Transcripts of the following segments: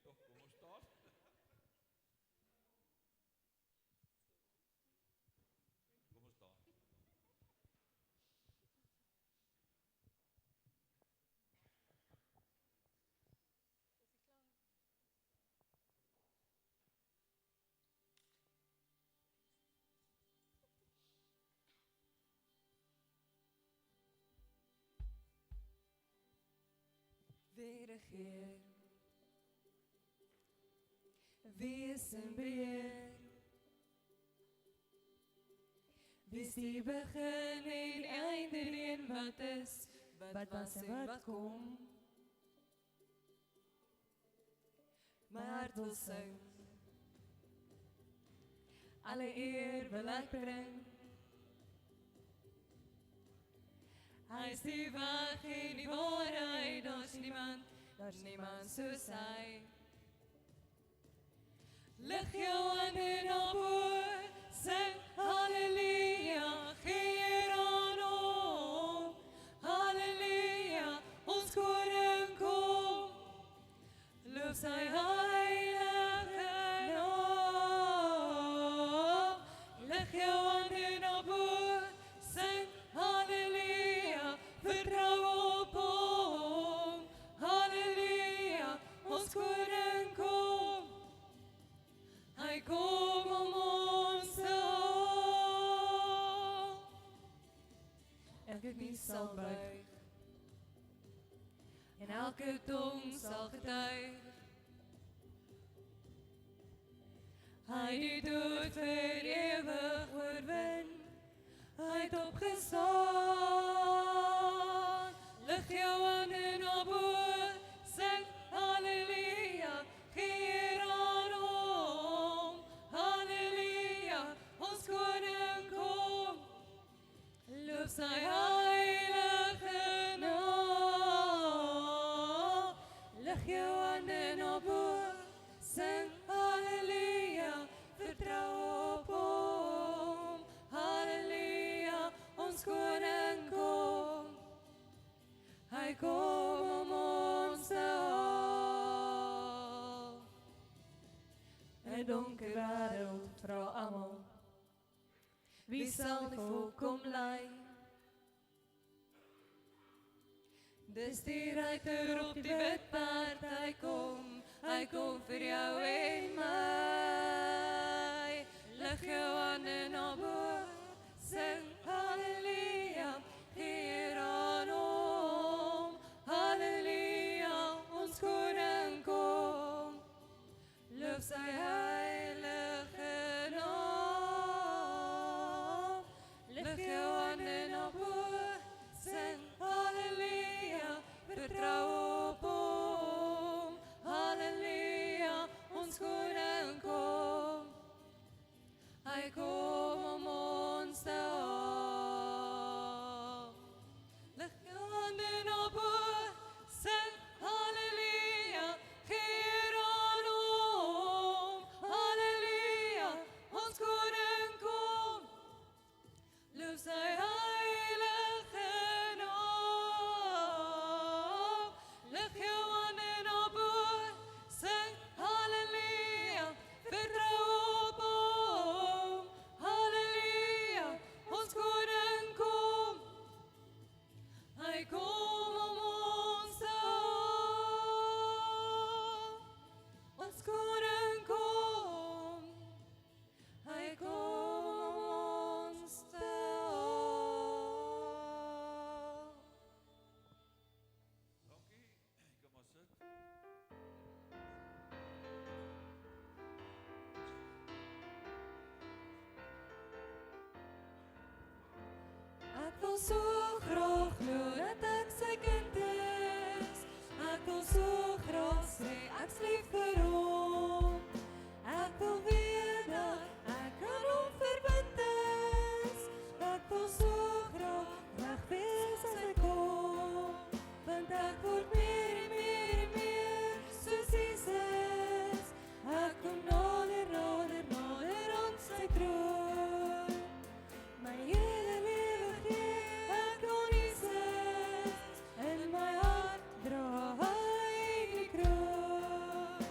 Kom ons staan. Kom ons staan. Wie regeer, wie is in beheer, wie is die begin en einde en wat is, wat was en wat kom. My hart wil sing, alle eer wil ek bring. Hy is die weg en die waarheid, daar's niemand soos hy. Lig jou hande na bo, sing halleluja, gee eer aan hom. Halleluja, ons koning kom, loof sy heilige naam. Lig jou hande na bo, sing halleluja, vertrou op hom. Halleluja, ons koning kom, hy kom om ons te haal. Elke knie sal buig en elke tong sal getuig, hy die dood vir ewig oorwin, hy het opgestaan. Lig jou hande na bo, sing halleluja, gee eer aan hom. Halleluja, ons koning kom, loof sy heilige naam. Lig jou hande na bo, sing halleluja, vertrou op hom. Halleluja, ons koning kom, hy kom om ons te haal. 'n donker wêreld vra almal, wie sal die volk kom lei? Dis die ruiter op die wit perd, hy kom vir jou en my. Lig jou hande na bo, sing halleluja, gee eer aan hom. Halleluja, ons koning kom, loof sy heilige naam. Lig jou hande na bo, sing halleluja, vertrou op hom. Halleluja, ons koning kom, hy kom om ons te haal. Lig jou hande na bo, sing halleluja, gee eer aan hom. Halleluja, ons koning kom, loof sy heilige naam. Lig jou hande na bo, sing halleluja, vertrou op hom. Halleluja, ons koning kom, hy kom om ons te haal. Ons koning kom, hy kom om ons te haal. Dankie. Kom maar sit. Ek wil so graag glo dat ek sy kind is. Ek wil so graag sê ek's lief vir hom. Ek wil weet dat ek aan hom verbind is. Ek wil so graag reg wees as hy kom, want ek word meer en meer en meer soos Jesus. Ek kom nader, nader, nader aan sy troon. My hele lewe gee ek aan Jesus, in my hart dra hy die kroon.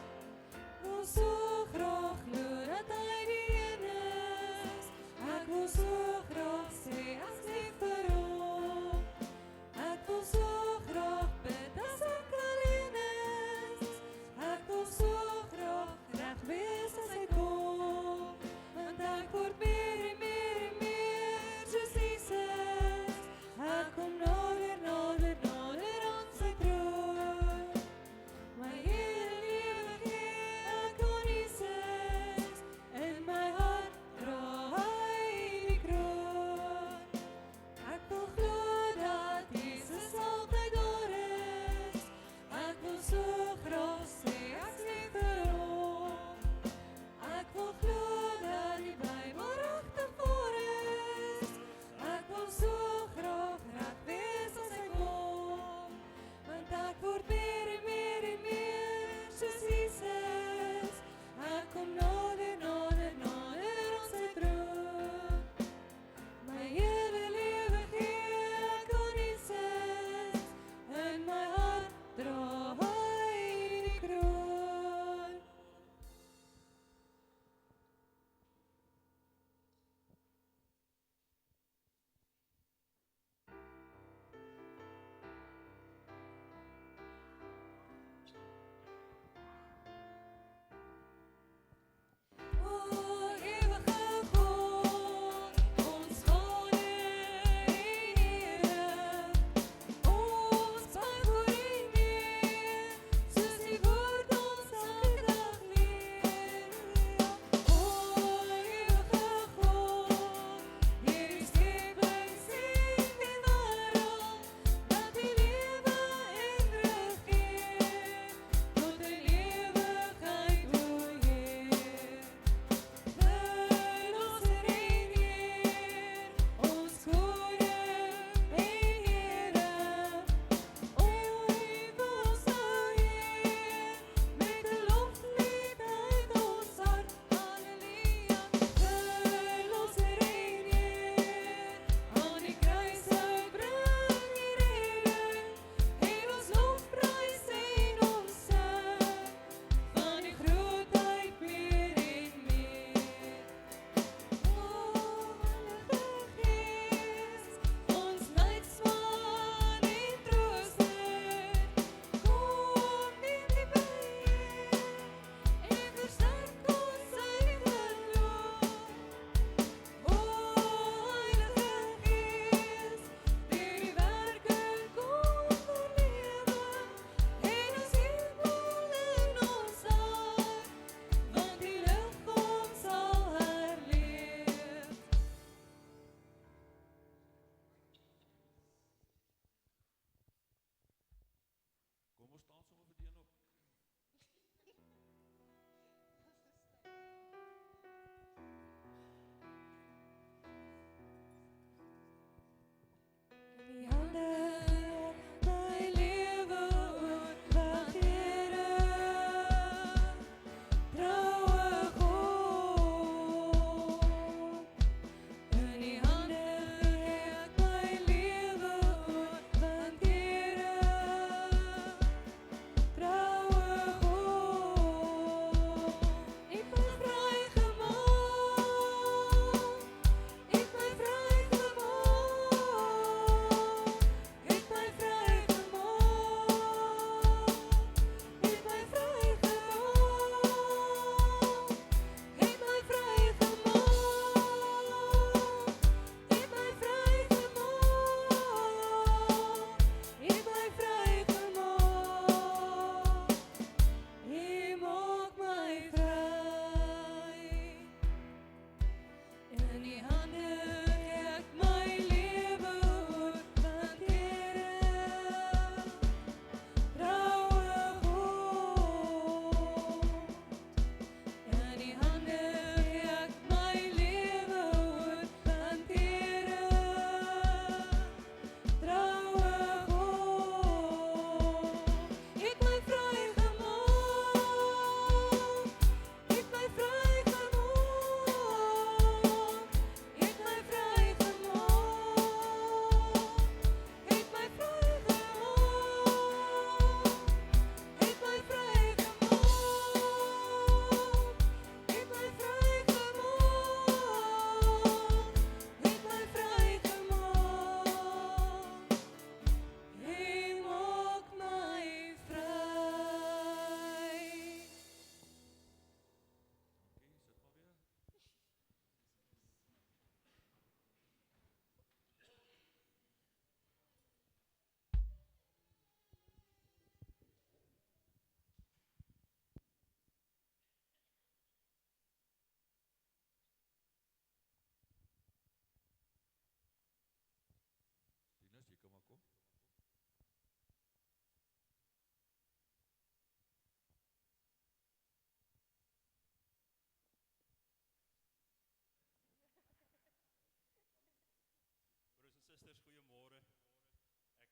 susters, goeiemôre.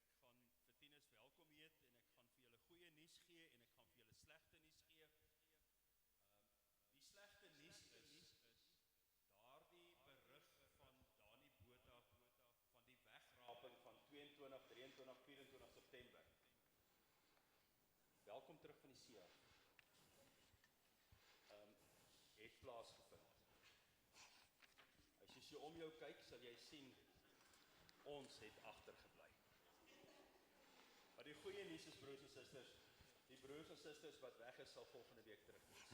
Ek gaan vir tieners welkom heet en ek gaan vir julle goeie nuus gee en ek gaan vir julle slegte nuus gee. Die slegte nuus is daardie berig van Dani Botha van die wegraping van 22, 23, 24 September. Welkom terug van die see af. Het plaasgevind. As jy so om jou kyk, sal jy sien ons het agtergebly. Maar die goeie nuus is, broers en susters, die broers en susters wat weg is, sal volgende week terug wees.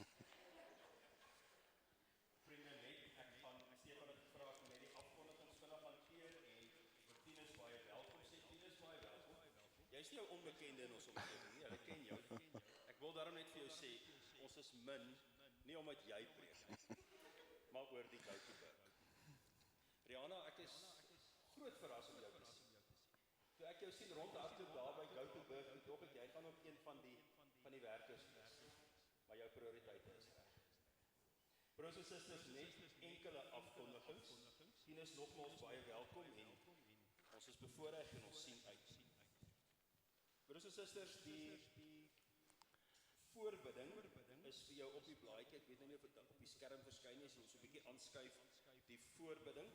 Vriende, net ek gaan Stefan het gevra om net die afkondigings vinnig hanteer en vir tieners baie welkom sê. Tieners baie welkom. Jy is nie jou onbekende in ons omgewing nie, hulle ken jou. Ek wil daarom net vir jou sê, ons is min, nie omdat jy preek, maar oor die Gouteburg. Rihanna, ek is groot verras om jou te sien. Toe ek jou sien rondhardloop daar by Gouteburg, en dog ek, jy gaan ook een van die werkers wees, maar jou prioriteite is reg. Broers en susters, net enkele afkondigings. Tieners nogmaals baie welkom en ons is bevoorreg en ons sien uit. Broers en susters, die voorbidding is vir jou op die blaadjie. Ek weet nou nie of dit op die skerm verskyn is, ons so 'n bietjie aanskuif die voorbidding.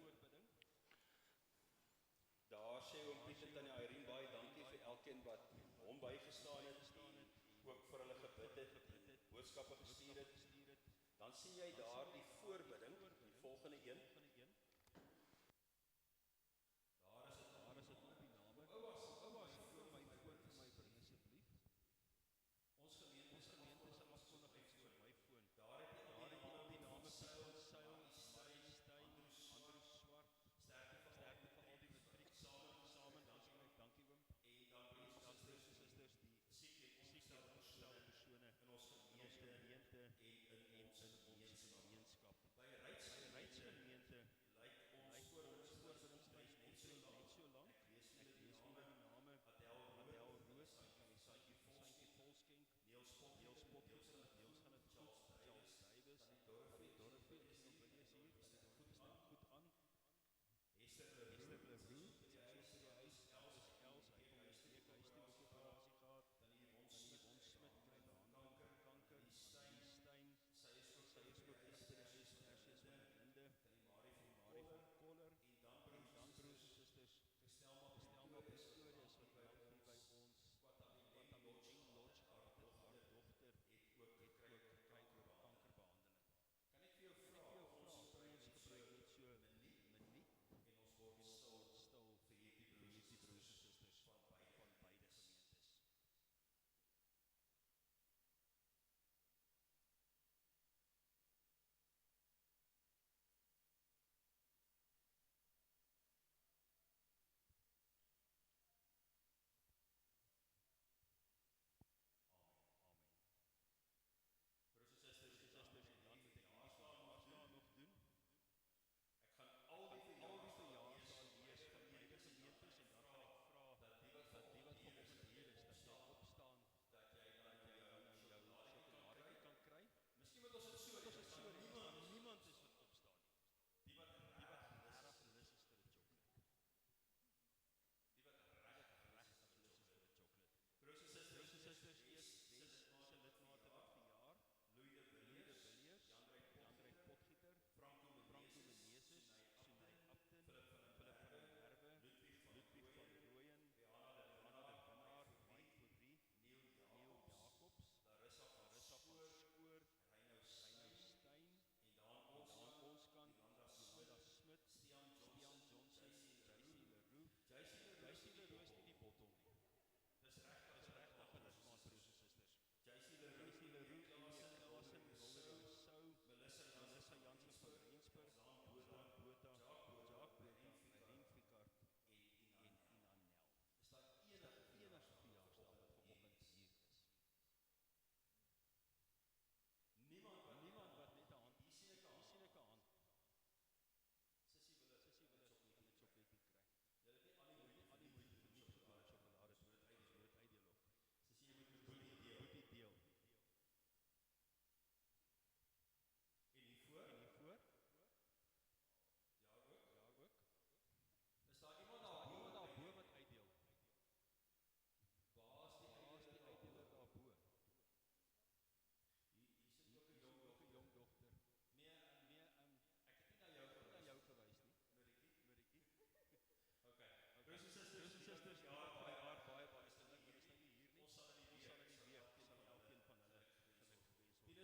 Daar sê oom Piet en Tannie Irene baie dankie vir elkeen wat hom bygestaan het en ook vir hulle gebid het en boodskappe gestuur het. Dan sien jy daar die voorbidding, die volgende een. Daar is dit op die name. Ouers, voor my bring asseblief. Ons gemeente se afkondigings vir my foon. Daar het jy op die name Seil, Stein, Andrew Swart, sterkte vir al die matriek saam, dankie oom. En dan broers en susters, die siek en ongestelde persone in ons gemeente en in ons gemeenskap. By 'n reitsgemeente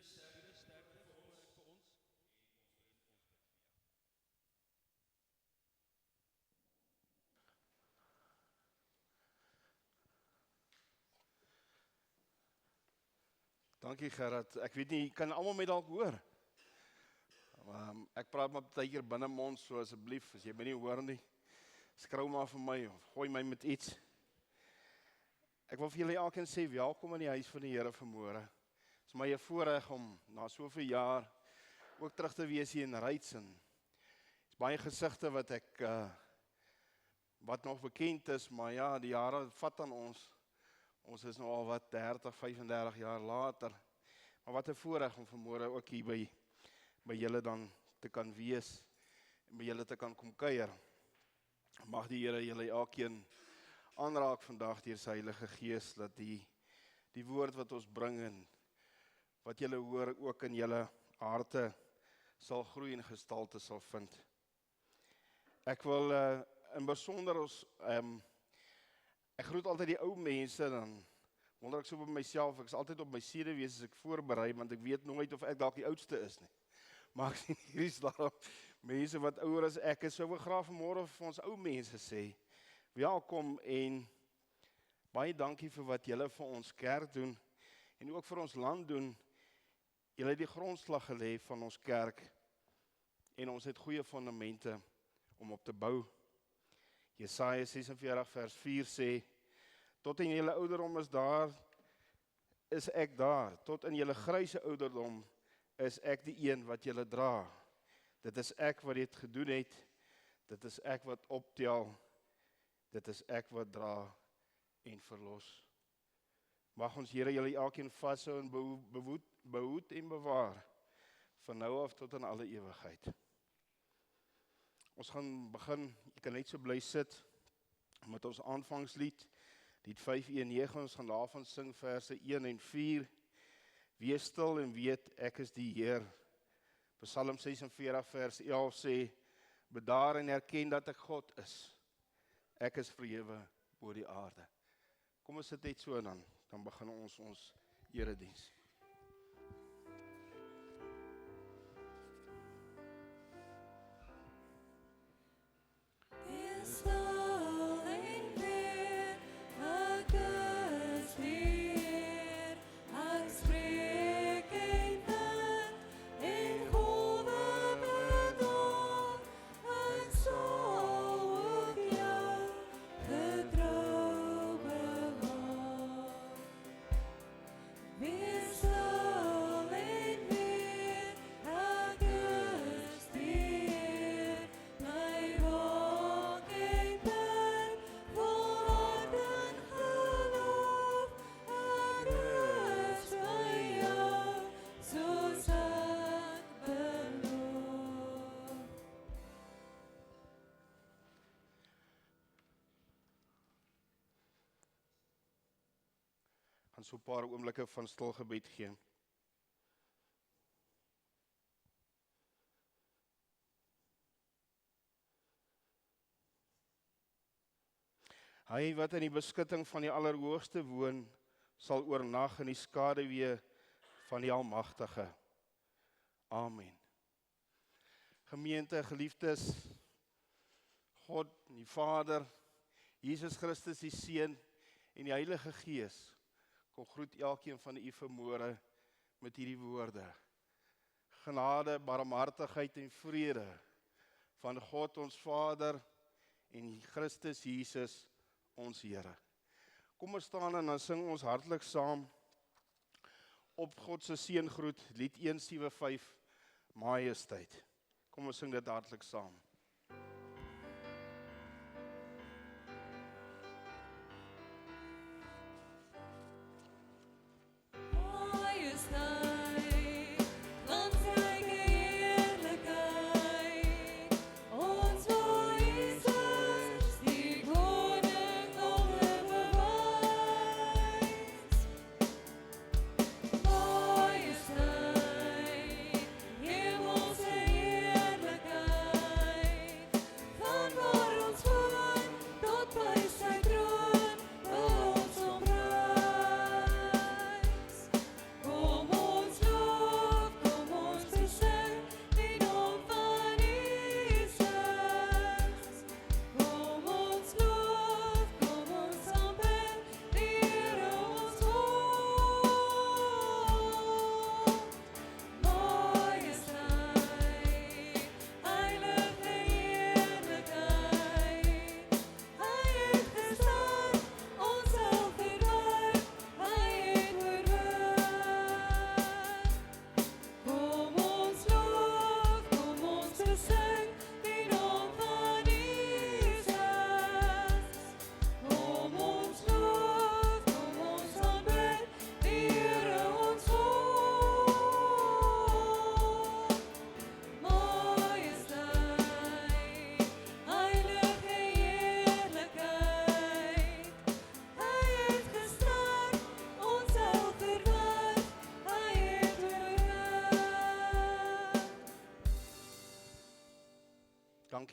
sterkte vir ons. Dankie Gerard. Ek weet nie, kan almal my dalk hoor? Ek praat maar baie keer binne mond, so asseblief, as jy my nie hoor nie, skrou maar vir my of gooi my met iets. Ek wil vir julle elkeen sê welkom in die huis van die Here vanmôre. Dit is my 'n voorreg om na soveel jaar ook terug te wees hier in Rydsen. Dit's baie gesigte wat ek wat nog bekend is, maar ja, die jare vat aan ons. Ons is nou al wat 30, 35 jaar later. Maar wat 'n voorreg om vanmôre ook hier by julle dan te kan wees en by julle te kan kom kuier. Mag die Here julle elkeen aanraak vandag deur sy Heilige Gees, dat die woord wat ons bring en wat julle hoor ook in julle harte sal groei en gestalte sal vind. Ek wil in besonder ek groet altyd die ou mense, dan wonder ek so by myself, ek is altyd op my sedewees as ek voorberei, want ek weet nooit of ek dalk die oudste is nie. Maar ek sien hier is daar mense wat ouer as ek is, so wil graag vanmôre vir ons ou mense sê, welkom en baie dankie vir wat julle vir ons kerk doen, en ook vir ons land doen. Julle het die grondslag gelê van ons kerk, en ons het goeie fundamente om op te bou. Jesaja 46 vers 4 sê, tot in julle ouderdom is ek daar, tot in julle gryse ouderdom is ek die een wat julle dra. Dit is ek wat dit gedoen het, dit is ek wat optel, dit is ek wat dra en verlos. Mag ons Here julle elkeen vashou en behoed en bewaar, van nou af tot in alle ewigheid. Ons gaan begin, jy kan net so bly sit, met ons aanvangslied, lied 519, ons gaan daarvan sing verse 1 en 4, wees stil en weet, ek is die Heer. Psalm 46 vers 11 sê, bedaar en erken dat ek God is. Ek is verhewe bo die aarde. Kom ons sit net so dan begin ons erediens. Gaan so 'n paar oomblikke van stil gebed gee. Hy wat in die beskutting van die Allerhoogste woon, sal oornag in die skaduwee van die Almagtige. Amen. Gemeente, geliefdes, God, die Vader, Jesus Christus, die Seun en die Heilige Gees, kom groet elkeen van u vanmôre met hierdie woorde. Genade, barmhartigheid en vrede van God ons Vader en Christus Jesus ons Here. Kom ons staan en dan sing ons hartlik saam op God se seëngroet, lied 175, Majesteit. Kom ons sing dit hartlik saam. Heerlijkheid,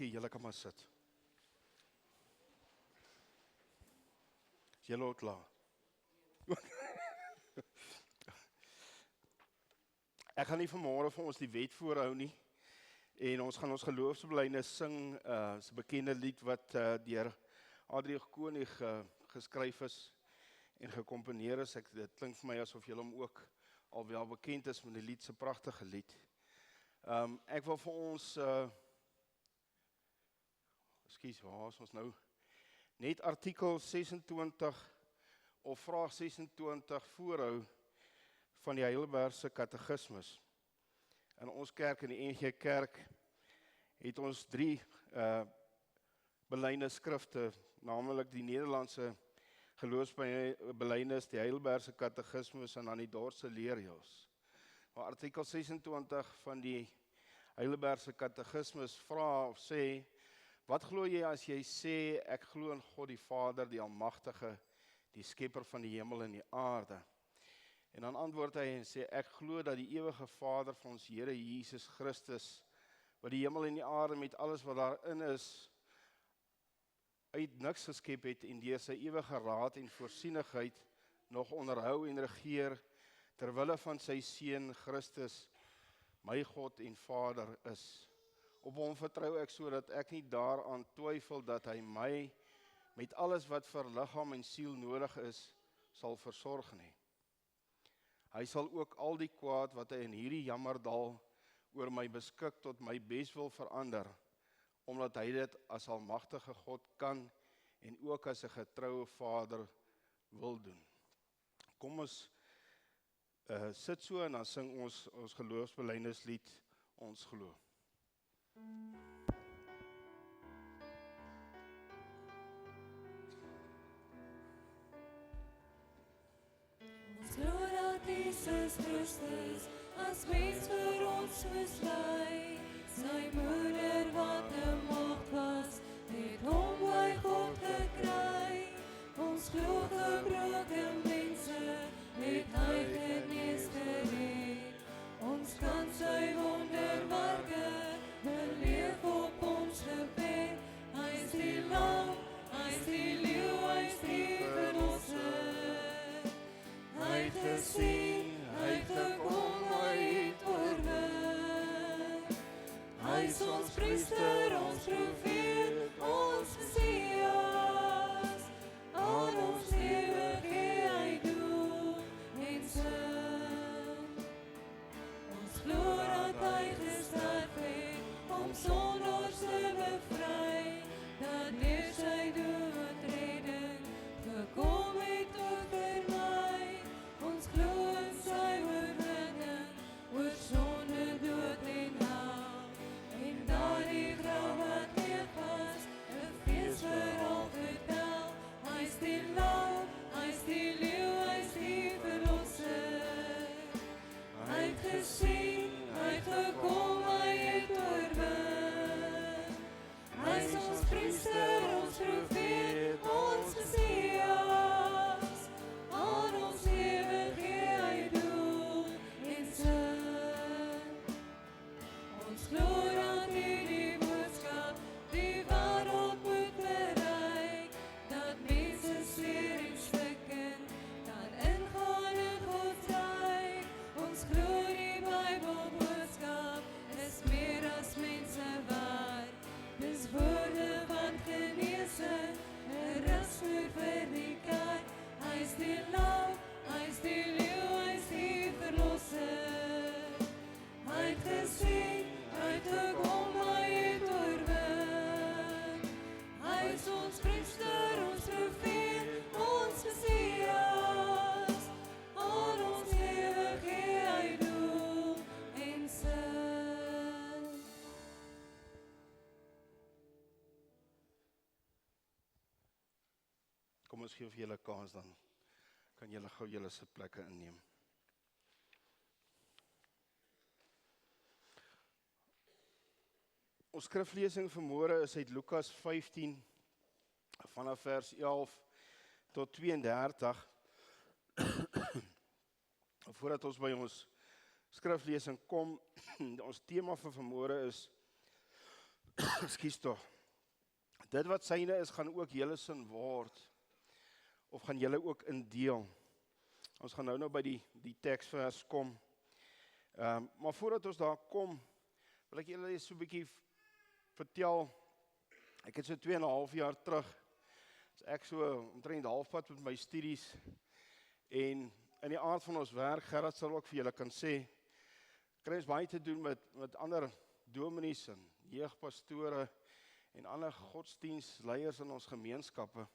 dankie, julle kan maar sit. Is julle al klaar? Ek gaan nie vanmôre vir ons die wet voorhou nie, en ons gaan ons geloofsbelijdenis sing, is 'n bekende lied wat deur Adrie Koning geskryf is en gekomponeer is. Dit klink vir my asof julle hom ook al wel bekend is met die lied, se pragtige lied. Ek wil vir ons, waar is ons nou? Net artikel 26 of vraag 26 voorhou van die Heidelbergse Katekismus. In ons kerk, in die NG Kerk, het ons 3 belydenisskrifte, naamlik die Nederlandse geloofsbelydenis, die Heidelbergse Katekismus en dan die Dordtse leerreëls. Maar artikel 26 van die Heidelbergse Katekismus vra of sê, wat glo jy as jy sê, ek glo in God die Vader, die Almagtige, die skepper van die hemel en die aarde? En dan antwoord hy en sê, ek glo dat die ewige Vader van ons Here Jesus Christus, wat die hemel en die aarde met alles wat daarin is, uit niks geskep het en deur sy ewige raad en voorsienigheid nog onderhou en regeer, terwille van sy Seun Christus, my God en Vader is. Op hom vertrou ek sodat ek nie daaraan twyfel dat hy my met alles wat vir liggaam en siel nodig is, sal versorg nie. Hy sal ook al die kwaad wat hy in hierdie jammerdal oor my beskik tot my beswil verander, omdat hy dit as almagtige God kan en ook as 'n getroue Vader wil doen. Kom ons sit so en dan sing ons geloofsbelydenislied, ons glo. Ons glo dat Jesus Christus as mens vir ons moes ly. Sy moeder wat 'n maagd was, het hom by God gekry. Ons glo gebroke mense, het hy genees gered. Ons kan sy wonderwerke beleef op ons gebed. Hy is die lam, hy is die leeu, hy is die verlosser. Hy het gesien, hy het gekom, hy het oorwin. Hy is ons priester, ons profeet, ons Messias. Aan ons lewe gee hy doel en sin. Ons glo dat hy gesterf het om sondaars te bevry, dat deur sy dood redding gekom het ook vir my. Ons glo in sy oorwinning oor sonde, dood en hel, en daardie graf wat leeg was, 'n fees vir al vertel. Hy is die lam, hy is die leeu, hy is die verlosser. Hy het gesien, hy het gekom, hy het oorwin. Hy is ons priester, ons profeet, ons Messias. Aan ons lewe gee hy doel en sin. Ons glo dat hierdie boodskap die wêreld moet bereik, dat mense seer en stikken kan ingaan in God's ryk. Ons glo die Bybelboodskap is meer as mense waard. Dis woorde van genesing, 'n rusvoer vir die kerk. Hy is die lam, hy is die leeu, hy is die verlosser. Hy het gesien, hy het gekom, hy het oorwin. Hy is ons priester, ons profeet, ons Messias. Aan ons lewe gee hy doel en sin. Kom ons gee vir julle kans, dan kan julle gou julle sitplekke inneem. Ons skriflesing vanmôre is uit Lukas 15 vanaf vers 11 tot 32. Voordat ons by ons skriflesing kom, ons tema vir vanmôre is Ekskuus tog. Dit wat syne is, gaan ook julle sin word, of gaan julle ook indeel. Ons gaan nou by die teksvers kom. Maar voordat ons daar kom, wil ek julle so 'n bietjie vertel. Ek het so 2,5 jaar terug, is ek so omtrent halfpad met my studies, en in die aard van ons werk, Gerard sal ook vir julle kan sê, kry ons baie te doen met ander dominees en jeugpastore en ander godsdienstleiers in ons gemeenskappe.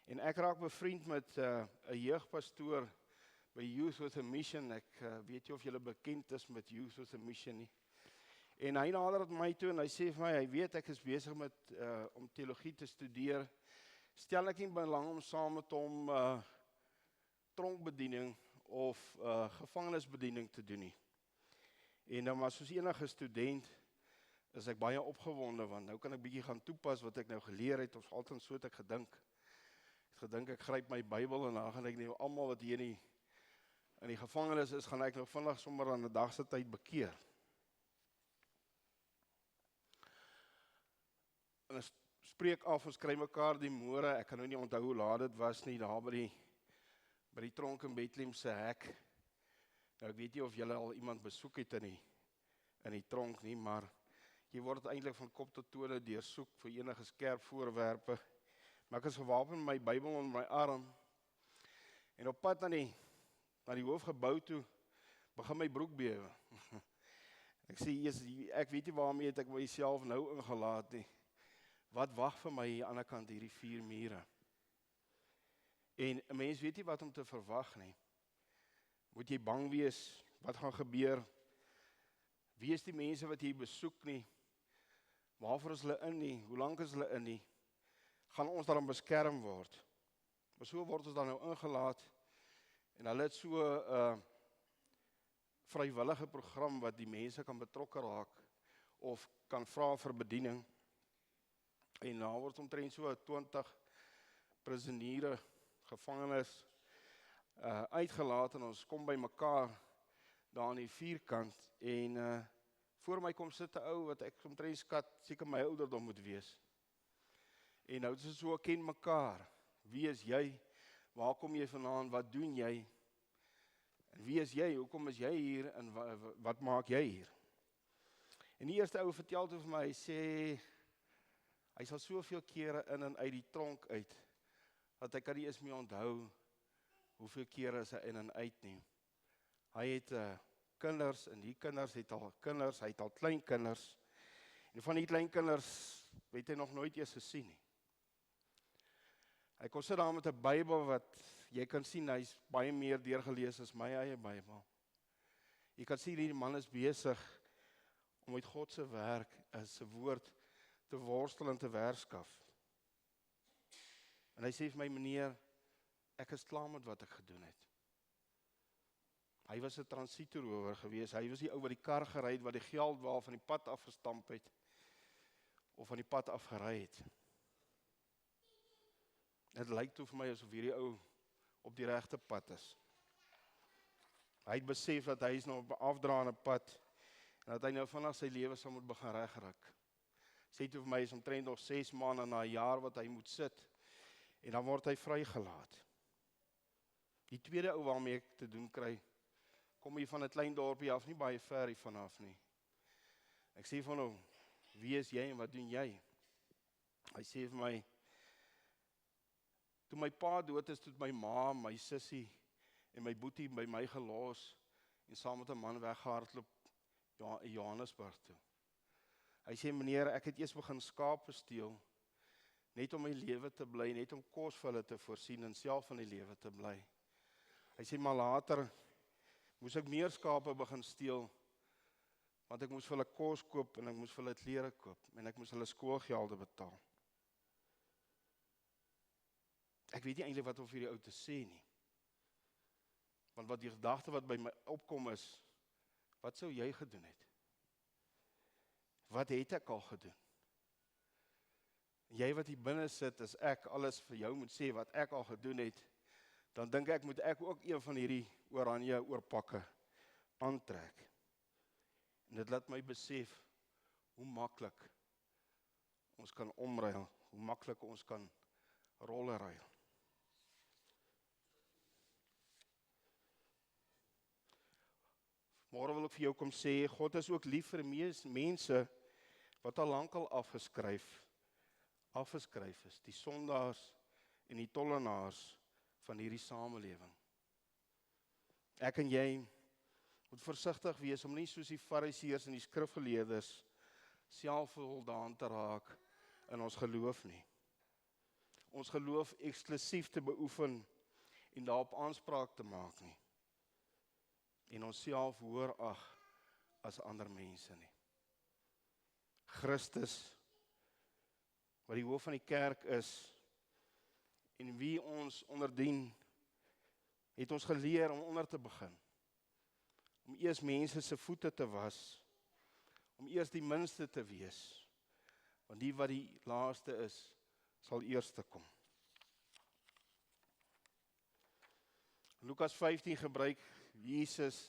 En ek raak bevriend met 'n jeugpastoor by Youth with a Mission. Ek weet nie of julle bekend is met Youth with a Mission nie. En hy nader het my toe en hy sê vir my, hy weet ek is besig met om teologie te studeer. Stel ek nie belang om saam met hom tronkbediening of gevangenisbediening te doen nie. En nou maar soos enige student is ek baie opgewonde, want nou kan ek bietjie gaan toepas wat ek nou geleer het, of altyd so het ek gedink. Ek het gedink ek gryp my Bybel en dan gaan ek nou almal wat hier in die gevangenis is, gaan ek nou vinnig sommer aan 'n dag se tyd bekeer. En ons spreek af, ons kry mekaar die môre, ek kan nou nie onthou hoe laat dit was nie, daar by die tronk in Bethlehem se hek. Nou ek weet nie of julle al iemand besoek het in die tronk nie, maar jy word eintlik van kop tot tone deursoek vir enige skerp voorwerpe. Maar ek is gewapen met my Bybel onder my arm, en op pad na die hoofgebou toe, begin my broek bewe. Ek sê, ek weet nie waarmee het ek myself nou ingelaat nie. Wat wag vir my hier aan die ander kant hierdie 4 mure? En 'n mens weet nie wat om te verwag nie. Moet jy bang wees? Wat gaan gebeur? Wie is die mense wat jy besoek nie? Waarvoor is hulle in nie? Hoe lank is hulle in nie? Gaan ons daarom beskerm word? Maar so word ons dan nou ingelaat, en hulle het so 'n vrywillige program wat die mense kan betrokke raak, of kan vra vir bediening. En daar word omtrent so 20 prisoniere, gevangenes, uitgelaat, en ons kom by mekaar daar aan die vierkant, en voor my kom sit 'n ou wat ek omtrent skat seker my ouderdom moet wees. En nou is dit so, ken mekaar. Wie is jy? Waar kom jy vandaan? Wat doen jy? En wie is jy? Hoekom is jy hier? En wat maak jy hier? En die eerste ou vertel toe vir my, hy sê, hy sal soveel kere in en uit die tronk uit, dat hy kan nie eens meer onthou hoeveel kere is hy in en uit nie. Hy het kinders, en die kinders het al kinders, hy het al kleinkinders, en van die kleinkinders het hy nog nooit eens gesien nie. Hy kom sit daar met 'n Bybel wat, jy kan sien, hy's baie meer deurgelees as my eie Bybel. Jy kan sien, die man is besig om uit God se werk, se woord, te worstel en te werskaf. En hy sê vir my, meneer, ek is klaar met wat ek gedoen het. Hy was 'n transitorower gewees, hy was die ou wat die kar gery het, wat die geld waar van die pad afgestamp het, of van die pad afgery het. Dit lyk toe vir my asof hierdie ou op die regte pad is. Hy het besef dat hy is nou op 'n afdraande pad, en dat hy nou vanaf sy lewe sal moet begin regryk. Sê toe vir my, is omtrent nog 6 maande na 'n jaar wat hy moet sit, en dan word hy vrygelaat. Die tweede ou waarmee ek te doen kry, kom hier van 'n klein dorpie af, nie baie ver hier vanaf nie. Ek sê van hom, wie is jy en wat doen jy? Hy sê vir my, toe my pa dood is, toe my ma, my sussie en my boetie by my gelos, en saam met 'n man weggehardloop Johannesburg toe. Hy sê, meneer, ek het eers begin skape steel, net om my lewe te bly, net om kos vir hulle te voorsien, en self in die lewe te bly. Hy sê, maar later moes ek meer skape begin steel, want ek moes vir hulle kos koop, en ek moes vir hulle klere koop, en ek moes hulle skoolgelde betaal. Ek weet nie eintlik wat om vir die ou te sê nie. Want wat die gedagte wat by my opkom is, wat sou jy gedoen het? Wat het ek al gedoen? En jy wat hier binne sit, as ek alles vir jou moet sê wat ek al gedoen het, dan dink ek, moet ek ook een van hierdie oranje oorpakke aantrek. En dit laat my besef hoe maklik ons kan omruil, hoe maklik ons kan rolle ruil. Môre wil ek vir jou kom sê, God is ook lief vir mense wat al lankal afgeskryf is, die sondaars en die tollenaars van hierdie samelewing. Ek en jy moet versigtig wees om nie soos die fariseërs en die skrifgeleerders selfvoldaan te raak in ons geloof nie. Ons geloof eksklusief te beoefen en daarop aanspraak te maak nie. En onsself hoër ag as ander mense nie. Christus, wat die hoof van die kerk is, en wie ons onderdien, het ons geleer om onder te begin. Om eers mense se voete te was, om eers die minste te wees, want die wat die laaste is, sal eerste kom. Lukas 15 gebruik Jesus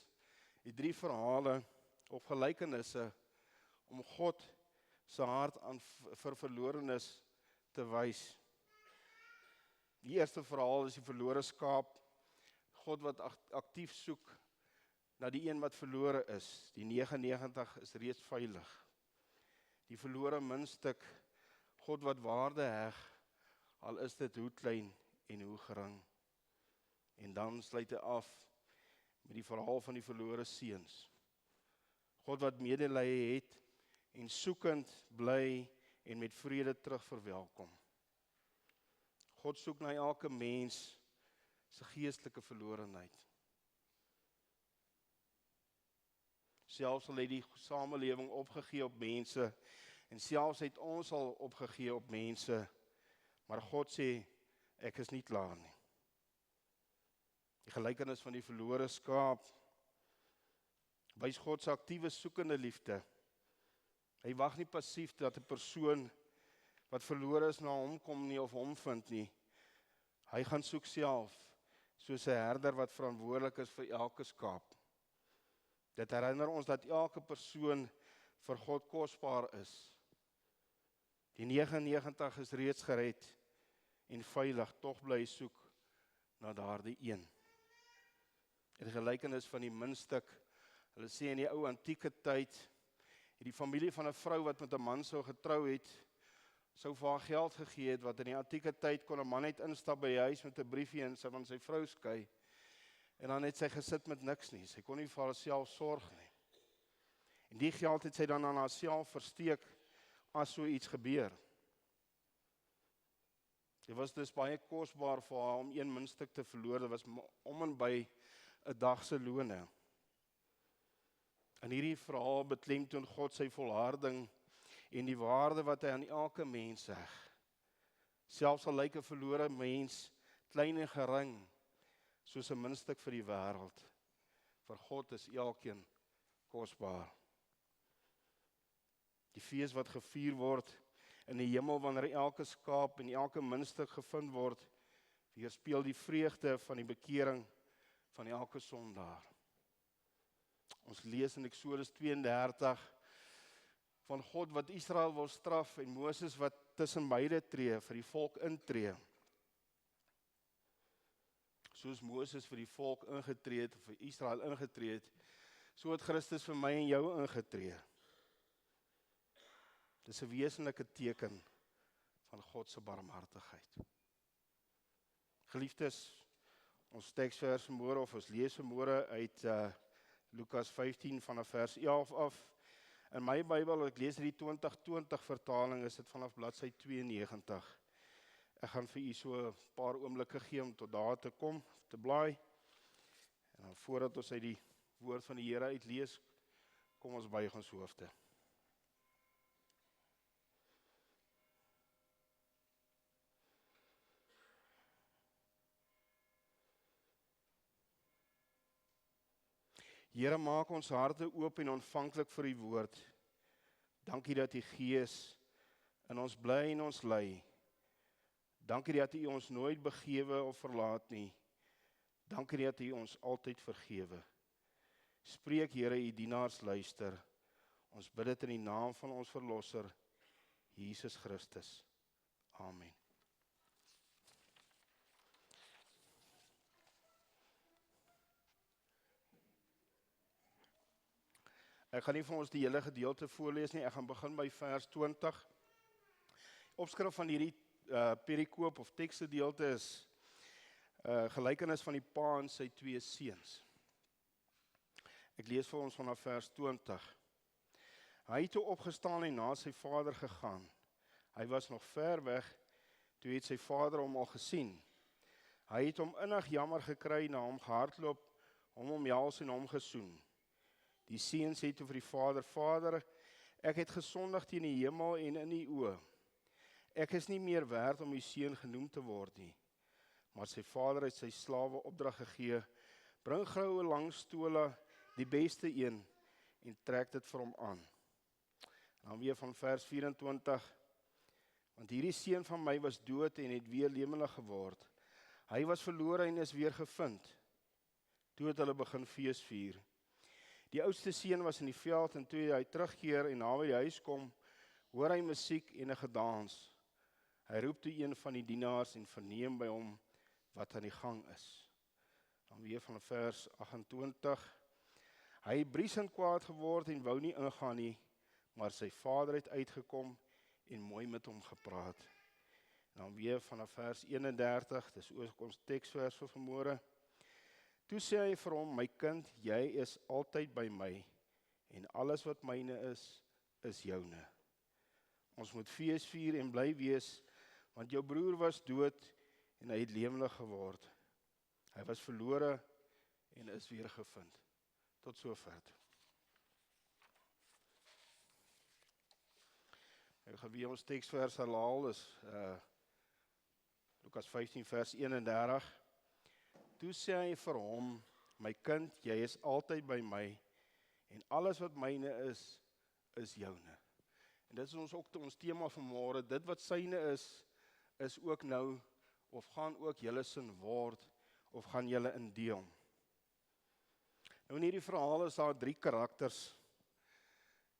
die 3 verhale of gelykenisse om God se hart aan vir verlorenes te wys. Die eerste verhaal is die verlore skaap, God wat aktief soek na die een wat verlore is. Die 99 is reeds veilig. Die verlore muntstuk, God wat waarde heg, al is dit hoe klein en hoe gering. En dan sluit hy af met die verhaal van die verlore seuns. God wat medelee het en soekend bly en met vrede terug verwelkom. God soek na elke mens se geestelike verlorenheid. Selfs al het die samelewing opgegee op mense en selfs het ons al opgegee op mense, maar God sê, ek is nie klaar nie. Die gelykenis van die verlore skaap wys God se aktiewe soekende liefde. Hy wag nie passief dat 'n persoon wat verlore is na hom kom nie of hom vind nie. Hy gaan soek self, soos 'n herder wat verantwoordelik is vir elke skaap. Dit herinner ons dat elke persoon vir God kosbaar is. Die 99 is reeds gered en veilig, tog bly soek na daardie een. In die gelykenis van die muntstuk, hulle sê in die ou antieke tyd, het die familie van 'n vrou wat met 'n man sou getrou het, sou vir haar geld gegee het, wat in die antieke tyd kon 'n man net instap by die huis met 'n briefie en sy van sy vrou skei. En dan het sy gesit met niks nie. Sy kon nie vir haarself sorg nie. En die geld het sy dan aan haarself versteek as so iets gebeur. Dit was dus baie kosbaar vir haar om een muntstuk te verloor. Dit was om en by 'n dag se lone. In hierdie verhaal beklemtoon God sy volharding en die waarde wat hy aan elke mens heg. Selfs al lyk 'n verlore mens klein en gering, soos 'n muntstuk vir die wêreld. Vir God is elkeen kosbaar. Die fees wat gevier word in die hemel wanneer elke skaap en elke muntstuk gevind word, weerspieël die vreugde van die bekering van elke sondaar. Ons lees in Eksodus 32 van God wat Israel wil straf en Moses wat tussen beide tree, vir die volk intree. Soos Moses vir die volk ingetree het, vir Israel ingetree het, so het Christus vir my en jou ingetree. Dis 'n wesenlike teken van God se barmhartigheid. Geliefdes, ons teksvers vanmôre of ons lees vanmôre uit Lukas 15 vanaf vers 11 af. In my Bybel, ek lees die 2020 vertaling, is dit vanaf bladsy 92. Ek gaan vir u so 'n paar oomblikke gee om tot daar te kom, te blaai. En dan voordat ons uit die woord van die Here uitlees, kom ons buig ons hoofde. Here, maak ons harte oop en ontvanklik vir u woord. Dankie dat u Gees in ons bly en ons lei. Dankie dat u ons nooit begewe of verlaat nie. Dankie dat u ons altyd vergewe. Spreek, Here, u dienaars luister. Ons bid dit in die naam van ons Verlosser, Jesus Christus. Amen. Ek gaan nie vir ons die hele gedeelte voorlees nie, ek gaan begin by vers 20. Opskrif van hierdie perikoop of teksgedeelte is gelykenis van die pa en sy 2 seuns. Ek lees vir ons vanaf vers 20. Hy het toe opgestaan en na sy vader gegaan. Hy was nog ver weg, toe het sy vader hom al gesien. Hy het hom innig jammer gekry, na hom gehardloop, hom omhels en hom gesoen. Die seun sê toe vir die vader, Vader, ek het gesondig teen die hemel en in die oë. Ek is nie meer werd om u seun genoem te word nie. Maar sy vader het sy slawe opdrag gegee, bring goue lang stole, die beste een, en trek dit vir hom aan. Dan weer van vers 24, want hierdie seun van my was dood en het weer lewendig geword. Hy was verlore en is weer gevind. Toe het hulle begin fees vier. Die oudste seun was in die veld en toe hy terugkeer en na by die huis kom, hoor hy musiek en 'n gedans. Hy roep toe een van die dienaars en verneem by hom wat aan die gang is. Dan weer van vers 28. Hy het briesend kwaad geword en wou nie ingaan nie, maar sy vader het uitgekom en mooi met hom gepraat. En dan weer vanaf vers 31, dis ook ons teksvers vir vanmôre. Toe sê hy vir hom, my kind, jy is altyd by my, en alles wat myne is joune. Ons moet fees vier en bly wees, want jou broer was dood, en hy het lewendig geword. Hy was verlore, en is weer gevind. Tot sover. Ek gaan weer ons teksvers herhaal, is Lukas 15 vers 31. Toe sê hy vir hom, my kind, jy is altyd by my, en alles wat myne is joune. En dit is ons tema vanmôre, dit wat syne is ook nou, of gaan ook julle sin word, of gaan julle indeel. Nou in hierdie verhaal is daar 3 karakters.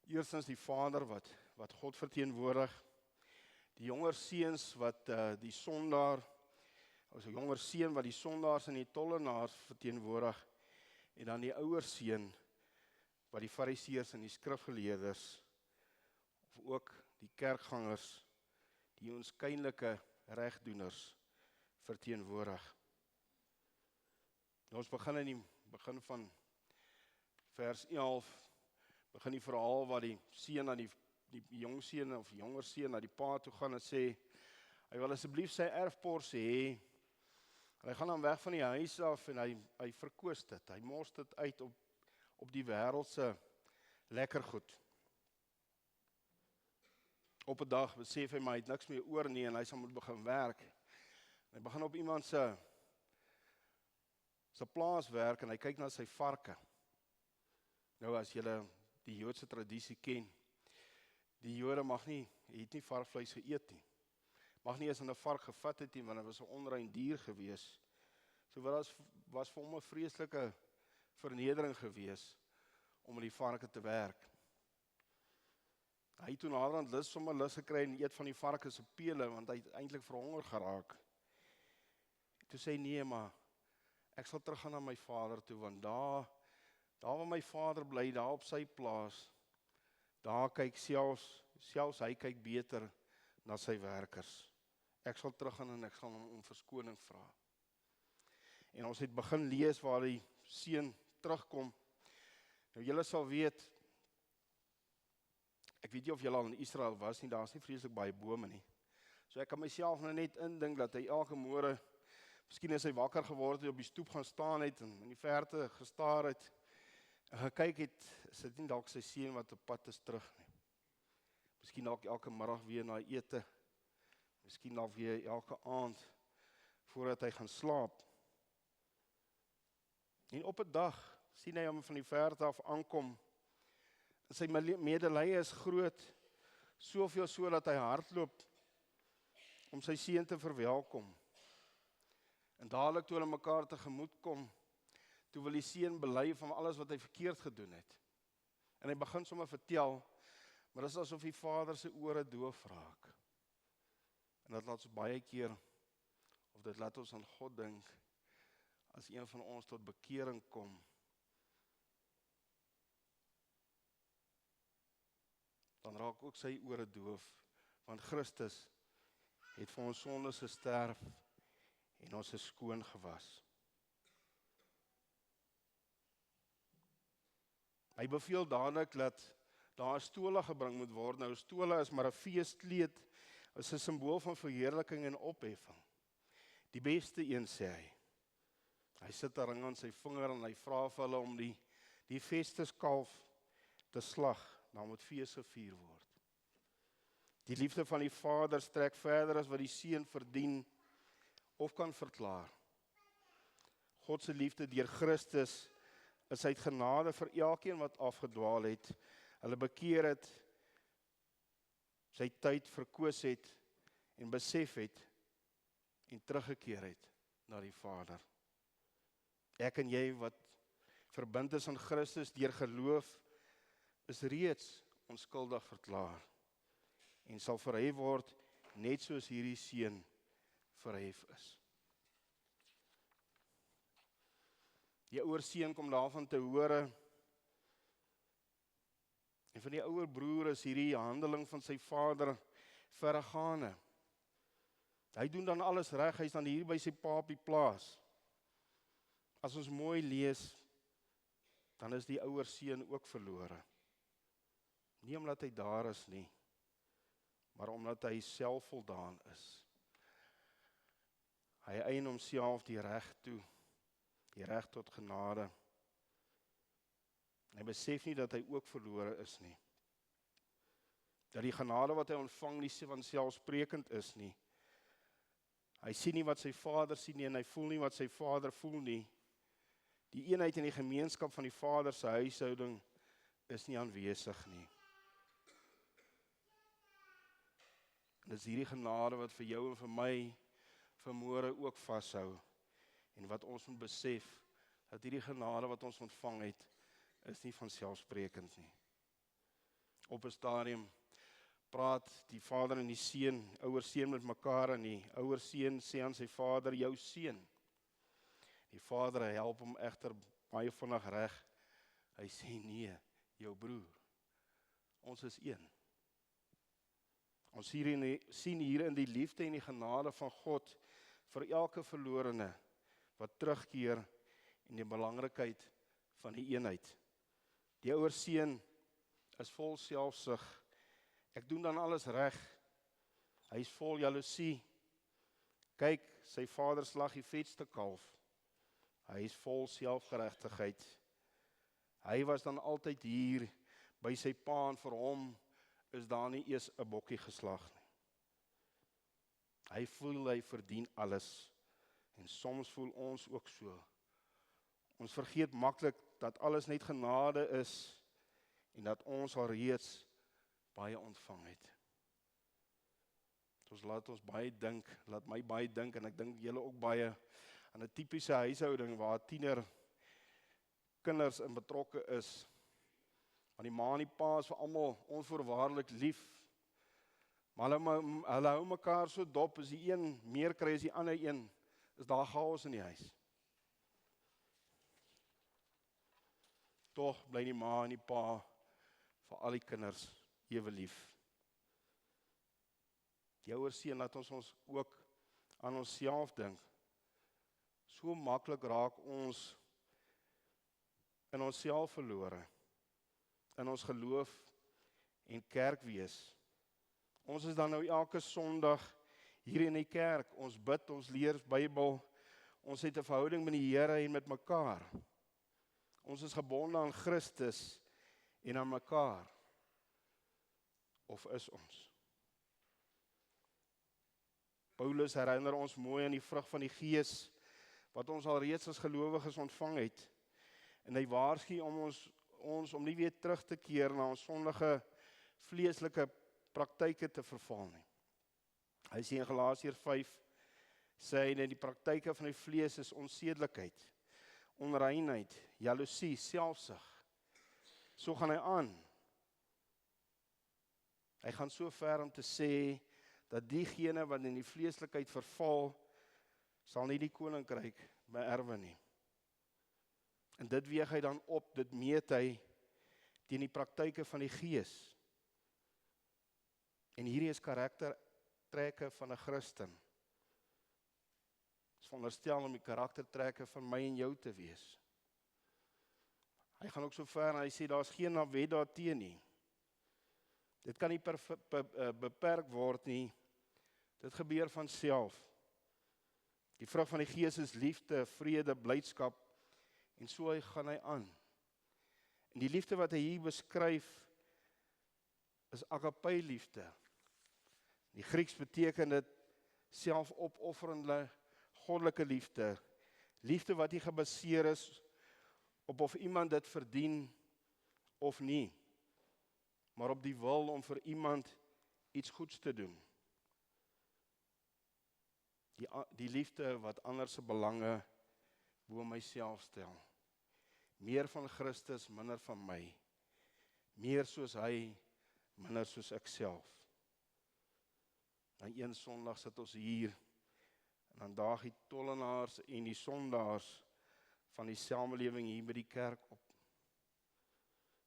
Eerstens die vader wat God verteenwoordig, die jonger seuns wat die sondaar, as 'n jonger seun wat die sondaars en die tollenaars verteenwoordig, en dan die ouer seun wat die fariseërs en die skrifgeleerders, of ook die kerkgangers, die ons skynlike regdoeners verteenwoordig. Nou ons begin in die begin van vers 11, begin die verhaal waar die seun aan die jong seun of jonger seun na die pa toe gaan en sê, hy wil asseblief sy erfporsie hê. En hy gaan dan weg van die huis af en hy verkoos dit. Hy mors dit uit op die wêreldse lekker goed. Op 'n dag besef hy maar hy het niks meer oor nie en hy sal moet begin werk. En hy begin op iemand se plaas werk en hy kyk na sy varke. Nou as julle die Joodse tradisie ken, die Jode het nie varkvleis geëet nie. Mag nie eens in 'n vark gevat het nie, want dit was 'n onrein dier gewees. So wat was vir hom 'n vreeslike vernedering gewees om met die varke te werk. Hy het toe naderhand lus gekry en eet van die varke se pele, want hy het eintlik verhonger geraak. Toe sê hy, nee, maar ek sal teruggaan na my vader toe, want daar waar my vader bly, daar op sy plaas, daar kyk selfs hy kyk beter na sy werkers. Ek sal teruggaan en ek sal hom om verskoning vra. En ons het begin lees waar die seun terugkom. Nou julle sal weet, ek weet nie of julle al in Israel was nie, daar is nie vreeslik baie bome nie. So ek kan myself nou net indink dat hy elke môre, miskien is hy wakker geword, op die stoep gaan staan het en in die verte gestaar het, en gekyk het, is dit nie dalk sy seun wat op pad is terug nie. Miskien dalk elke middag weer na ete, miskien dalk weer elke aand, voordat hy gaan slaap. En op 'n dag, sien hy hom van die verte af aankom, en sy medelee is groot, soveel so dat hy hardloop, om sy seun te verwelkom. En dadelik toe hulle mekaar tegemoet kom, toe wil die seun bely van alles wat hy verkeerd gedoen het. En hy begin sommer vertel, Maar dit is asof die Vader se ore doof raak. En dit laat ons baie keer, of dit laat ons aan God dink, as een van ons tot bekering kom, dan raak ook sy ore doof, want Christus het vir ons sondes gesterf en ons is skoon gewas. Hy beveel dadelik dat daar 'n stole gebring moet word. Nou, stole is maar 'n feeskleed, is 'n simbool van verheerliking en opheffing. Die beste een, sê hy. Hy sit 'n ring aan sy vinger en hy vra vir hulle om die Festuskalf te slag, dan moet fees gevier word. Die liefde van die Vader strek verder as wat die Seun verdien of kan verklaar. God se liefde deur Christus is uit genade vir elkeen wat afgedwaal het, hulle bekeer het, sy tyd verkoos het en besef het en teruggekeer het na die Vader. Ek en jy wat verbind is aan Christus deur geloof, is reeds onskuldig verklaar en sal verhef word net soos hierdie seun verhef is. Die ouer seun kom daarvan te hore en van die ouer broer is hierdie handeling van sy vader verregaande. Hy doen dan alles reg, hy's dan hier by sy pa op die plaas. As ons mooi lees, dan is die ouer seun ook verlore. Nie omdat hy daar is nie, maar omdat hy selfvoldaan is. Hy eien homself die reg toe, die reg tot genade. Hy besef nie dat hy ook verlore is nie. Dat die genade wat hy ontvang nie van selfsprekend is nie. Hy sien nie wat sy vader sien nie en hy voel nie wat sy vader voel nie. Die eenheid en die gemeenskap van die Vader se huishouding is nie aanwesig nie. En dis hierdie genade wat vir jou en vir my vanmôre ook vashou en wat ons moet besef dat hierdie genade wat ons ontvang het is nie van selfsprekend nie. Op 'n stadium praat die vader en die seun, ouer seun met mekaar en die ouer seun sê aan sy vader, jou seun. Die vader help hom egter baie vinnig reg. Hy sê nee, jou broer. Ons is een. Ons sien hier in die liefde en die genade van God vir elke verlorene wat terugkeer en die belangrikheid van die eenheid. Die ouer seun is vol selfsug. Ek doen dan alles reg. Hy is vol jaloesie. Kyk, sy vader slag die vetste kalf. Hy is vol selfgeregtigheid. Hy was dan altyd hier by sy pa en vir hom is daar nie eers 'n bokkie geslag nie. Hy voel hy verdien alles en soms voel ons ook so. Ons vergeet maklik dat alles net genade is en dat ons al reeds baie ontvang het. Dus laat ons baie dink, laat my baie dink en ek dink julle ook baie aan 'n tipiese huishouding waar tiener kinders in betrokke is. Want die ma en die pa is vir almal onvoorwaardelik lief. Maar hulle hou mekaar so dop, as die een meer kry as die ander een, is daar chaos in die huis. Tog bly die ma en die pa vir al die kinders ewe lief. Die ouer seun laat ons ook aan onsself dink. So maklik raak ons in onsself verlore, in ons geloof en kerkwees. Ons is dan nou elke Sondag hier in die kerk, ons bid, ons leer Bybel, ons het 'n verhouding met die Here en met mekaar. Ons is gebonde aan Christus en aan mekaar. Of is ons? Paulus herinner ons mooi aan die vrug van die Gees, wat ons al reeds as gelowiges ontvang het. En hy waarsku ons om nie weer terug te keer na ons sondige vleeslike praktyke te verval nie. Hy sê in Galasiërs 5, sê hy dat die praktyke van die vlees is onsedelikheid, onreinheid, jaloesie, selfsug. So gaan hy aan. Hy gaan so ver om te sê, dat diegene wat in die vleeslikheid verval, sal nie die koninkryk beerwe nie. En dit weeg hy dan op, dit meet hy teen die praktyke van die Gees. En hierdie is karaktertrekke van 'n Christen. Dit is veronderstel om die karaktertrekke van my en jou te wees. Hy gaan ook so ver en hy sê, daar is geen wet daarteen nie. Dit kan nie beperk word nie. Dit gebeur van self. Die vrug van die Gees is liefde, vrede, blydskap, en so gaan hy aan. En die liefde wat hy hier beskryf, is agape liefde. In die Grieks beteken dit selfopofferende, goddelike liefde. Liefde wat nie gebaseer is op of iemand dit verdien of nie, maar op die wil om vir iemand iets goeds te doen. Die liefde wat ander se belange bo myself stel. Meer van Christus, minder van my. Meer soos hy, minder soos ek self. Dan een Sondag sit ons hier, en dan daag die tollenaars en die sondaars van die samelewing hier by die kerk op.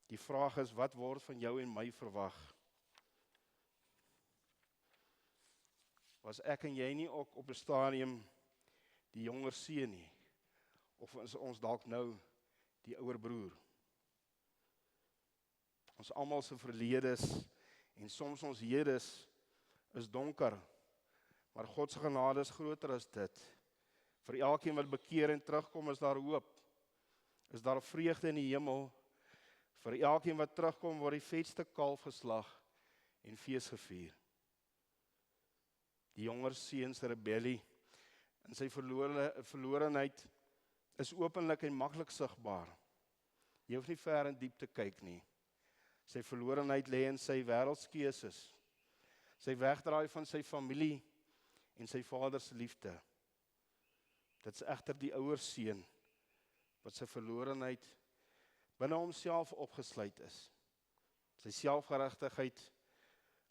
Die vraag is, wat word van jou en my verwag? Was ek en jy nie ook op 'n stadium die jonger seun nie? Of is ons dalk nou die ouer broer? Ons almal se verledes en soms ons hedes is donker, maar God se genade is groter as dit. Vir elkeen wat bekeer en terugkom is daar hoop. Is daar vreugde in die hemel. Vir elkeen wat terugkom word die vetste kalf geslag en fees gevier. Die jonger seun se rebellie en sy verlorenheid is openlik en maklik sigbaar. Jy hoef nie ver en diep te kyk nie. Sy verlorenheid lê in sy wêreldskeuses. Sy wegdraai van sy familie en sy vader se liefde. Dit is egter die ouer seun wat sy verlorenheid binne homself opgesluit is. Sy selfgerigtigheid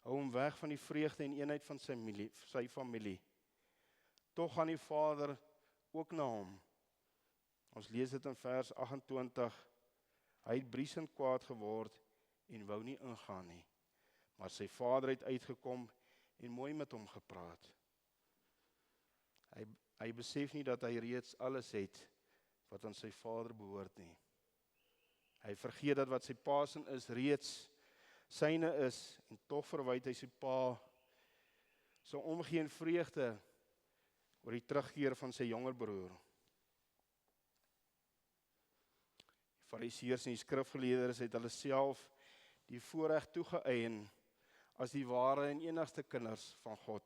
hou hom weg van die vreugde en eenheid van sy familie. Tog gaan die Vader ook na hom. Ons lees dit in vers 28. Hy het briesend kwaad geword en wou nie ingaan nie. Maar sy Vader het uitgekom en mooi met hom gepraat. Hy besef nie dat hy reeds alles het wat aan sy Vader behoort nie. Hy vergeet dat wat sy pa se is reeds syne is, en tog verwyd hy sy pa so omgee en vreugde oor die terugkeer van sy jonger broer. Die Fariseërs en die skrifgeleerdes het hulle self die voorreg toegeëien as die ware en enigste kinders van God.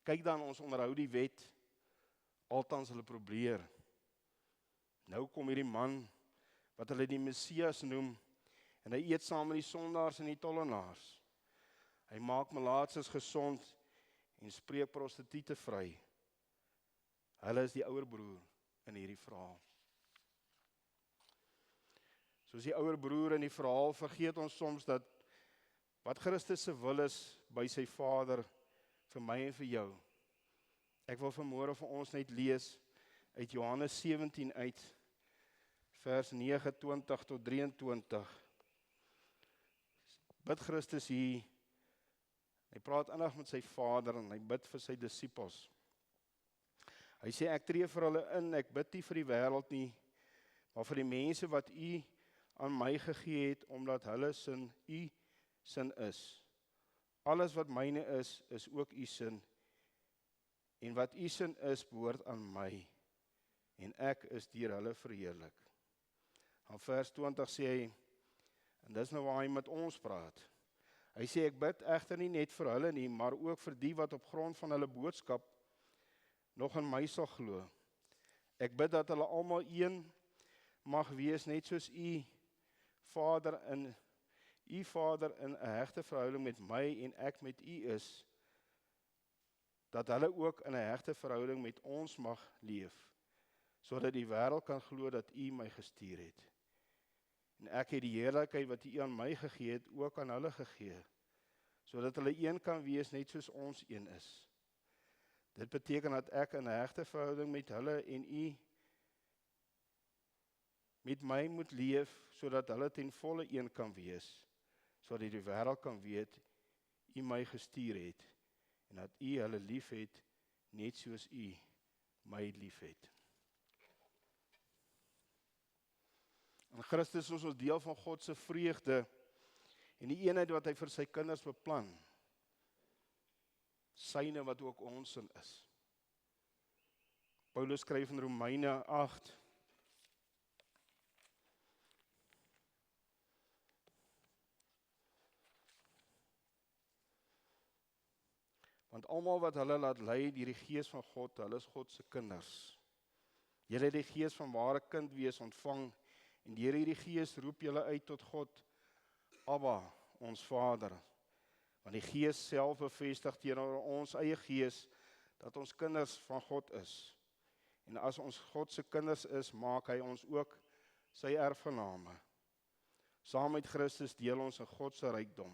Kyk dan, ons onderhou die wet, althans hulle probeer. Nou kom hierdie man, wat hulle die Messias noem, en hy eet saam met die sondaars en die tollenaars. Hy maak melaatses gesond en spreek prostituie vry. Hulle is die ouer broer in hierdie verhaal. Soos die ouer broer in die verhaal vergeet ons soms dat wat Christus se wil is by sy Vader vir my en vir jou. Ek wil vanmôre vir ons net lees uit Johannes 17 uit vers 29 tot 23. Bid Christus hier. Hy praat innig met sy Vader en hy bid vir sy disippels. Hy sê, ek tree vir hulle in, ek bid nie vir die wêreld nie, maar vir die mense wat u aan my gegee het, omdat hulle sin u sin is. Alles wat myne is ook u sin, en wat u sin is, behoort aan my, en ek is deur hulle verheerlik. Aan vers 20 sê hy, en dis nou waar hy met ons praat. Hy sê, ek bid egter nie net vir hulle nie, maar ook vir die wat op grond van hulle boodskap nog in my sal glo. Ek bid dat hulle almal een mag wees, net soos u Vader in 'n hegte verhouding met my en ek met u is, dat hulle ook in 'n hegte verhouding met ons mag leef, sodat die wêreld kan glo dat u my gestuur het. En ek het die heerlikheid wat U aan my gegee het, ook aan hulle gegee, sodat hulle een kan wees net soos ons een is. Dit beteken dat ek in 'n hegte verhouding met hulle en U met my moet leef, sodat hulle ten volle een kan wees, sodat die wêreld kan weet U my gestuur het en dat U hulle liefhet net soos U my liefhet. In Christus is ons deel van God se vreugde en die eenheid wat hy vir sy kinders beplan. Syne wat ook ons in is. Paulus skryf in Romeine 8 Want almal wat hulle laat lei deur die Gees van God, hulle is God se kinders. Julle het die Gees van ware kind wees ontvang en deur hierdie Gees roep julle uit tot God, Abba, ons Vader. Want die Gees self bevestig teenoor ons eie gees dat ons kinders van God is. En as ons God se kinders is, maak hy ons ook sy erfgename. Saam met Christus deel ons in God se rykdom.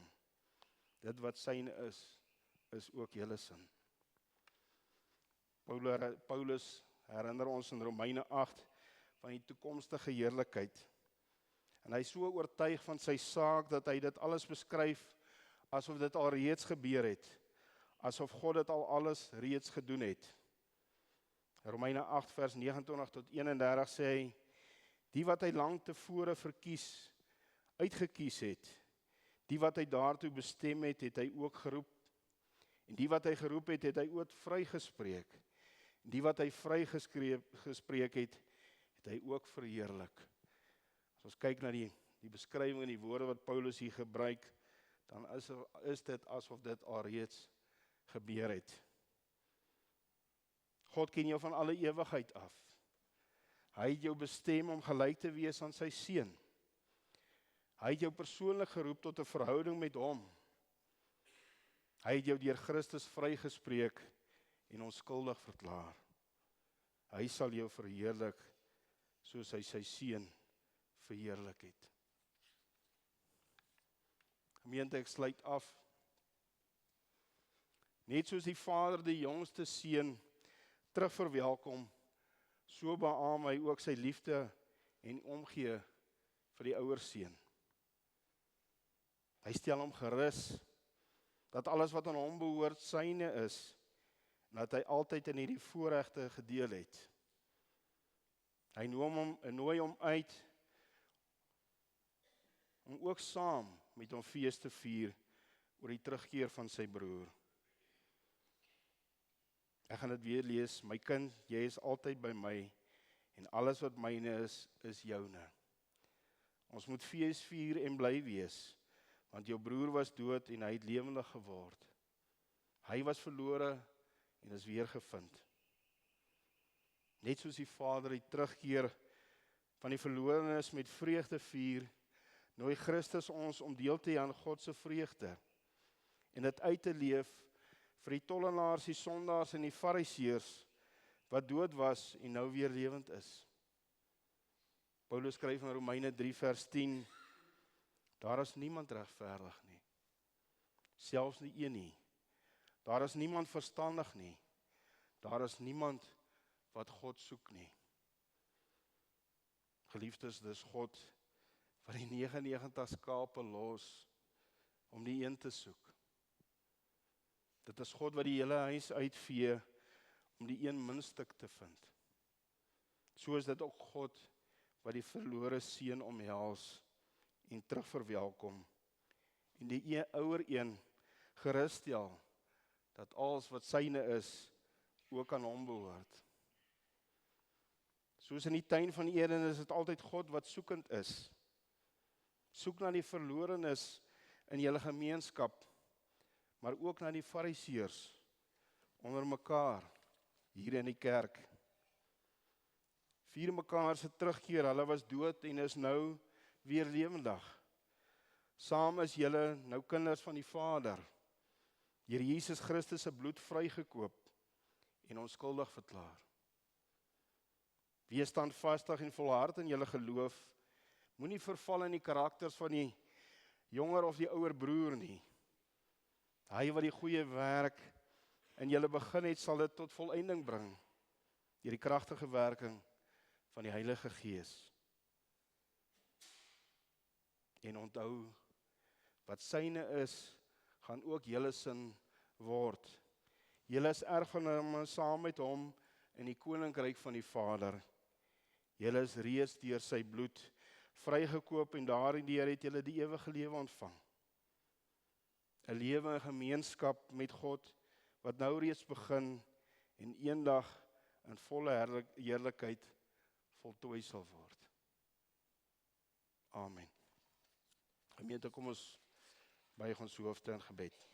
Dit wat syne is ook julle sin. Paulus herinner ons in Romeine 8 van die toekomstige heerlikheid. En hy is so oortuig van sy saak dat hy dit alles beskryf asof dit al reeds gebeur het, asof God dit al alles reeds gedoen het. Romeine 8 vers 29 tot 31 sê hy, die wat hy lang tevore uitgekies het, die wat hy daartoe bestem het, het hy ook geroep. En die wat hy geroep het, het hy ook vrygespreek. En die wat hy vrygespreek het, het hy ook verheerlik. As ons kyk na die beskrywing en die woorde wat Paulus hier gebruik, dan is dit asof dit alreeds gebeur het. God ken jou van alle ewigheid af. Hy het jou bestem om gelyk te wees aan sy seun. Hy het jou persoonlik geroep tot 'n verhouding met hom. Hy het jou deur Christus vrygespreek en onskuldig verklaar. Hy sal jou verheerlik soos hy sy seun verheerlik het. Gemeente, ek sluit af. Net soos die Vader die jongste seun terug verwelkom, so beamoen hy ook sy liefde en omgee vir die ouer seun. Hy stel hom gerus dat alles wat aan hom behoort syne is, en dat hy altyd in hierdie voorregte gedeel het. Hy nooi hom uit om ook saam met hom fees te vier oor die terugkeer van sy broer. Ek gaan dit weer lees, my kind, jy is altyd by my, en alles wat myne is joune. Ons moet fees vier en bly wees, want jou broer was dood en hy het lewendig geword. Hy was verlore en is weer gevind. Net soos die Vader die terugkeer van die verlorenes met vreugde vier, nooi Christus ons om deel te hê aan God se vreugde en dit uit te leef vir die tollenaars, die sondaars en die fariseërs wat dood was en nou weer lewend is. Paulus skryf in Romeine 3 vers 10, daar is niemand regverdig nie, selfs nie een nie. Daar is niemand verstandig nie, daar is niemand wat God soek nie. Geliefdes, dis God wat die 99 skape los om die een te soek. Dit is God wat die hele huis uitvee om die een muntstuk te vind. So is dit ook God wat die verlore seun omhels en terugverwelkom en die ouer een gerusstel dat alles wat syne is ook aan hom behoort. Soos in die tuin van Eden is dit altyd God wat soekend is. Soek na die verlorenes in julle gemeenskap, maar ook na die fariseërs onder mekaar hier in die kerk. Vier mekaar se terugkeer, hulle was dood en is nou weer lewendig. Saam is julle nou kinders van die Vader. Deur Jesus Christus se bloed vrygekoop en onskuldig verklaar. Wees standvastig en volhard in julle geloof, Moenie verval in die karakters van die jonger of die ouer broer nie. Hy wat die goeie werk in julle begin het, sal dit tot volëinding bring, deur die kragtige werking van die Heilige Gees. En onthou, wat syne is, gaan ook julle sin word. Julle is erfgename saam met hom in die koninkryk van die Vader. Julle is reeds deur sy bloed vrygekoop en daardeur het julle die ewige lewe ontvang. 'n Lewe in gemeenskap met God wat nou reeds begin en eendag in volle heerlikheid voltooi sal word. Amen. Gemeente, kom ons buig ons hoofde in gebed.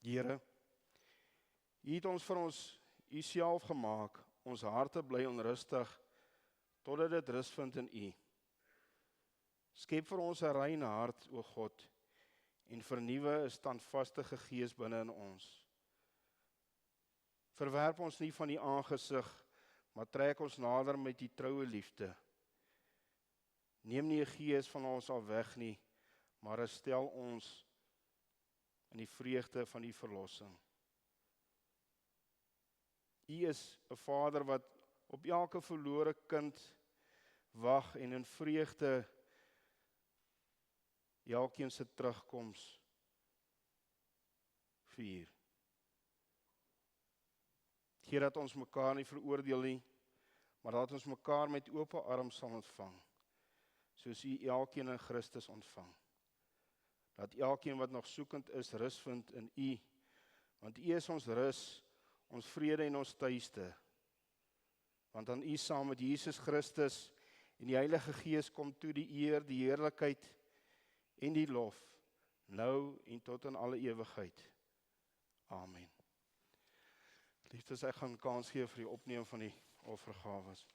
Here, U het ons vir ons U self gemaak, ons harte bly onrustig, totdat dit rus vind in U. Skep vir ons 'n rein hart, o God, en vernuwe 'n standvaste gees binne in ons. Verwerp ons nie van U aangesig, maar trek ons nader met U troue liefde. Neem nie 'n gees van ons af weg nie, maar herstel ons in die vreugde van U verlossing. U is 'n Vader wat op elke verlore kind wag en in vreugde elkeen se terugkoms vier. Here, dat ons mekaar nie veroordeel nie, maar dat ons mekaar met oop arms sal ontvang, soos U elkeen in Christus ontvang. Dat elkeen wat nog soekend is, rus vind in U, want U is ons rus, ons vrede en ons tuiste. Want aan U saam met Jesus Christus en die Heilige Gees kom toe die eer, die heerlikheid en die lof, nou en tot in alle ewigheid. Amen. Liefdes, ek gaan kans gee vir die opneem van die offergawes.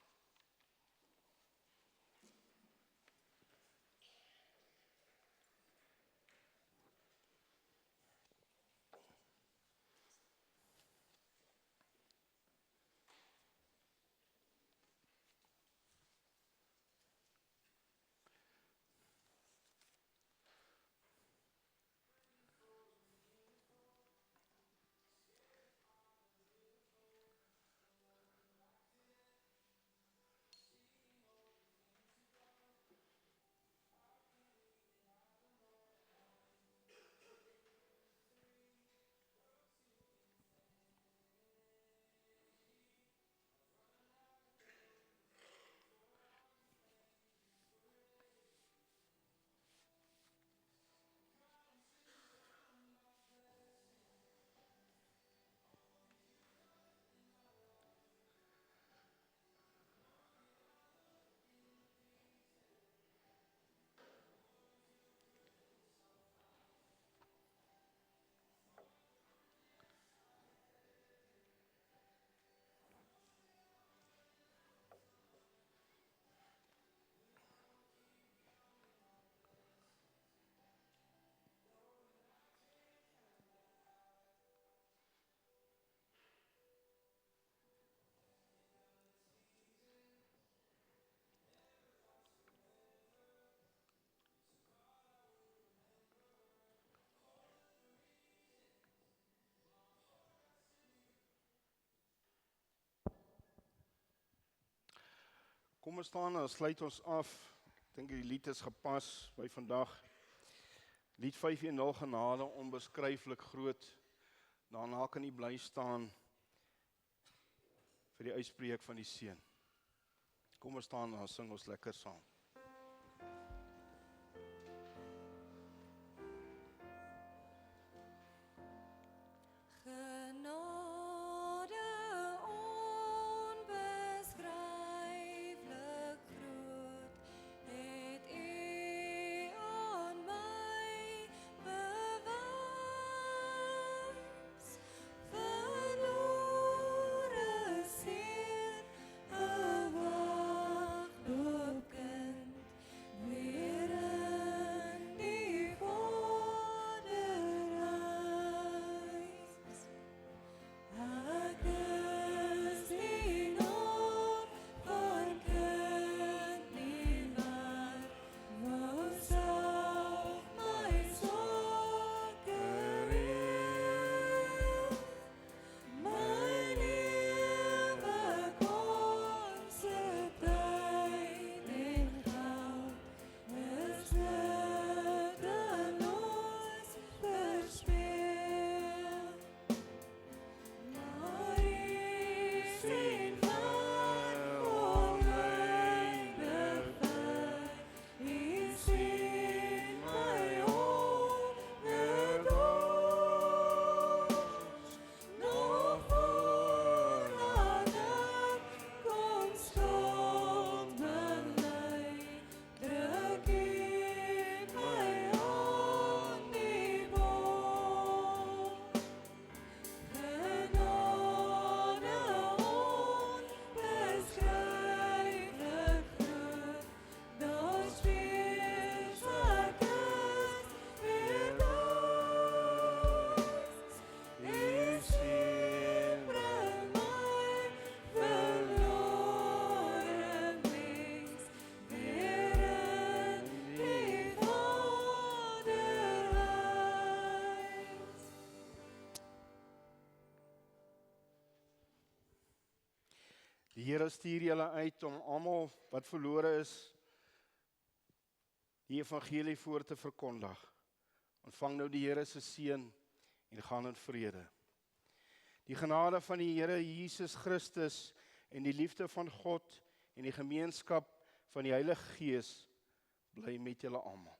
Kom ons staan en sluit ons af. Ek dink die lied is gepas by vandag. Lied 510, genade onbeskryflik groot. Daarna kan U bly staan vir die uitspreek van die seën. Kom ons staan en sing ons lekker saam. Verlore seer, 'n wagloopkind. Here stuur julle uit om almal wat verlore is, die evangelie voor te verkondig. Ontvang nou die Here se seën en gaan in vrede. Die genade van die Here Jesus Christus en die liefde van God en die gemeenskap van die Heilige Gees bly met julle almal.